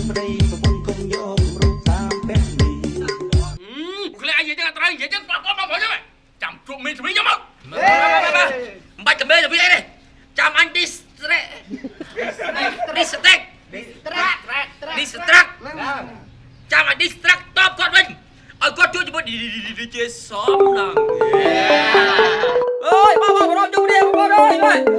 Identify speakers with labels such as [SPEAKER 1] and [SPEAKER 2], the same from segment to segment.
[SPEAKER 1] ប្តីប្រពន្ធគុំយករូបតាមពេះនេះ
[SPEAKER 2] ឃ្លានិយាយចឹងអត់ត្រូវនិយាយចឹងបងចឹងចាំជួបមេជំនាញខ្ញុំមកមិនបាច់តែមេជំនាញអីទេចាំអញ distract ចាំអញ distract តបគាត់វិញឲ្យគាត់ជួយជាមួយ DJ សំឡងអើយបងរត់ជុំនេះបងអើយបង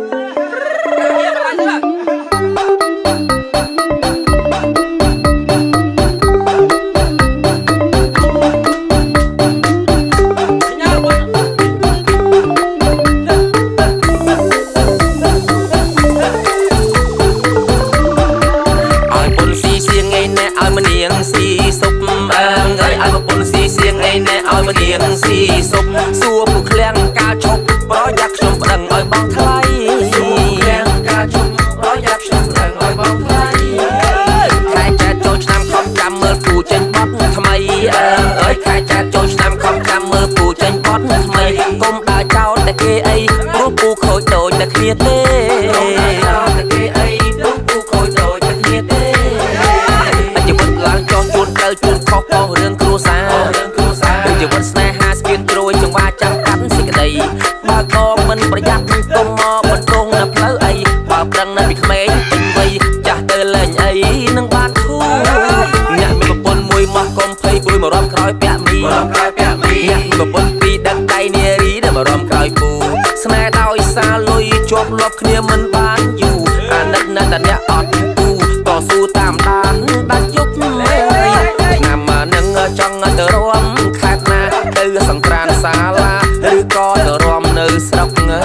[SPEAKER 2] ស៊ីសុបសួរពួកឃ្លាំងការឈប់ប្រយ័ត្នខ្ញុំប្តឹងឲ្យបងថ្លៃសួរឃ្លាំងការឈប់ប្រយ័ត្នខ្ញុំប្តឹងឲ្យបងថ្លៃខែចាចូលឆ្នាំខំចាំមើលពូចេញបត់ថ្មីអើយខែចាចូលឆ្នាំខំចាំមើលពូចេញបត់ថ្មីកុំដើរចោលតែគេអីព្រោះពូខូចដូចតែគ្នាទេកុំដើរចោលតែគេអីព្រោះពូខូចដូចតែគ្នាទេអជីវិតឡើងចោះជួនត្រូវជួនខុសបងរឿងគ្រួសារជីវិតស្នេហាស្ពានជ្រោយចង្វាចាំកាន់សេចក្តីបើកងមិនប្រយ័ត្នគុំមកបន្ទងនៅផ្លូវអីបើប្រឹងនៅពីក្មេងពេញវ័យចាស់ទៅលេងអីនឹងបានធូរអ្នកមានប្រពន្ធមួយមកកុំភ័យព្រួយមករំក្រោយពាក់មីអ្នកមានប្រពន្ធពីរដឹកដៃនារីដែលមករំក្រោយពូស្នេហ៍ដោយសារលុយជាប់លាប់គ្នាមិនបានយូរអាណិតនៅតែអ្នកអត់ពូតស៊ូតាមដានដាច់យុគណាមកនឹងចង់ទៅរួមទៅសង្ក្រានសាលាឬក៏ទៅរំនៅស្រុកហើ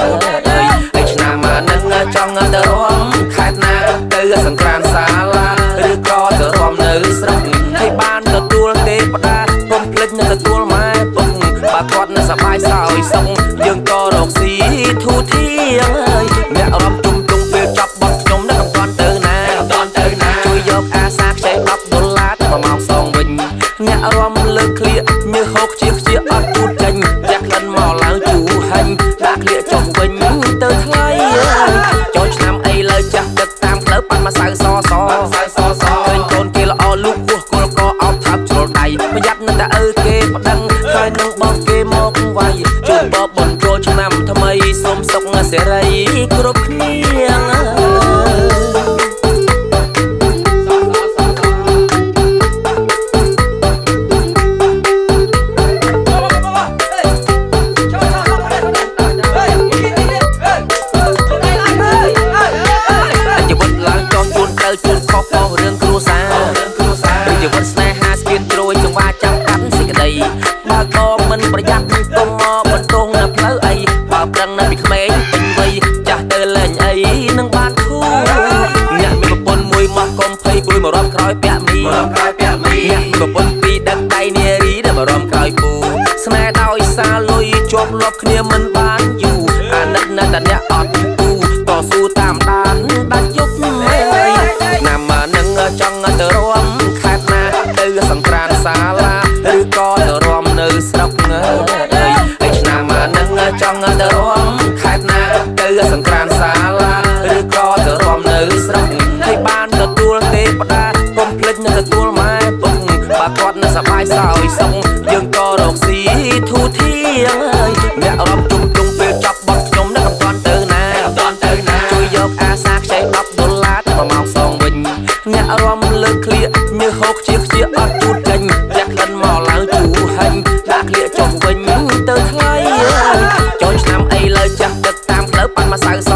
[SPEAKER 2] យឆ្នាំមកនឹងចង់ទៅរំខេត្តណាទៅសង្ក្រានសាលាឬក៏ទៅរំនៅស្រុកហើយបានទទួលទេវតាកុំភ្លេចនឹងទទួលម៉ែពុកបើគាត់នៅសប្បាយសោយសុខយើងក៏រកស៊ីធូរធាងហើយអ្នករំជុំទុំពេលចាប់បត់ខ្ញុំនៅកំតាន់ទៅណាជួយយកអាសាខ្ចី$10ទៅមកមកសងវិញអ្នករំលើកឃ្លៀកញើសហូបជាអត់ទូតចេញចាក់ក្លិនមកឡើងជូរហិញដាក់ឃ្លៀកចុះវិញទៅថ្លៃចូលឆ្នាំអីលើចាស់ទឹកតាមផ្លូវប៉ាន់មកសៅសឃើញកូនគេល្អលូកគោះគល់ក៏អោបថាប់ជ្រុលដៃប្រយ័ត្ននឹងតែឪគេប្តឹងហើយនឹងបងគេមកវាយជួយបបនចូលឆ្នាំថ្មីសូមសុខសេរីគ្រប់គ្នាជួនខុសផងរឿងគ្រួសារជីវិតស្នេហាស្ពានជ្រោយចង្វាចាំកាន់សេចក្តីបើកងមិនប្រយ័ត្នគុំមកបន្ទងនៅផ្លូវអីបើប្រឹងនៅពីក្មេងពេញវ័យចាស់ទៅលេងអីនឹងបានធូរអ្នកមានប្រពន្ធមួយមកកុំភ័យព្រួយមករំក្រោយពាក់មីអ្នកមានប្រពន្ធពីរដឹកដៃនារីដែលមករំក្រោយពូស្នេហ៍ដោយសារលុយជាប់លាប់គ្នាមិនបានយូរអាណិតនៅតែអ្នកអត់ពូតស៊ូតាមដានដាច់យុគណាមកនឹងចង់ទៅរួមខេត្តណាទៅសង្ក្រានសាលាឬក៏ទៅរួមនៅស្រុកហើយឆ្នាំមកនឹងចង់ទៅរួមខេត្តណាទៅសង្ក្រានសាលាឬក៏ទៅរួមនៅស្រុកហើយបានទទួលទេវតាកុំភ្លេចនឹងទទួលម៉ែពុកបើគាត់នៅសប្បាយសោយសុខយើងក៏រកស៊ីធូរធាងហើយអ្នករំជុំពេលចាប់បត់ខ្ញុំនៅកំតាន់ទៅណាជួយយកអាសាខ្ចី$10ទៅមកសងវិញអ្នករំលើកឃ្លៀកញើសហូបជាអត់ទូតចេញចាក់ក្លិនមកឡើងជូរហិញដាក់ឃ្លៀកចុះវិញទៅថ្លៃចូលឆ្នាំអីលើចាស់ទឹកតាមផ្លូវប៉ាន់មកសៅស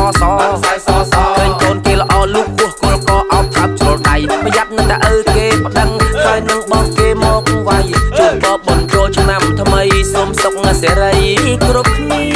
[SPEAKER 2] ឃើញកូនគេល្អលូកគោះគល់ក៏អោបថាប់ជ្រុលដៃប្រយ័ត្ននឹងតែឪគេប្តឹងហើយនឹងបងគេមកវាយជួយបបនចូលឆ្នាំថ្មីសូមសុខសេរីគ្រប់គ្នា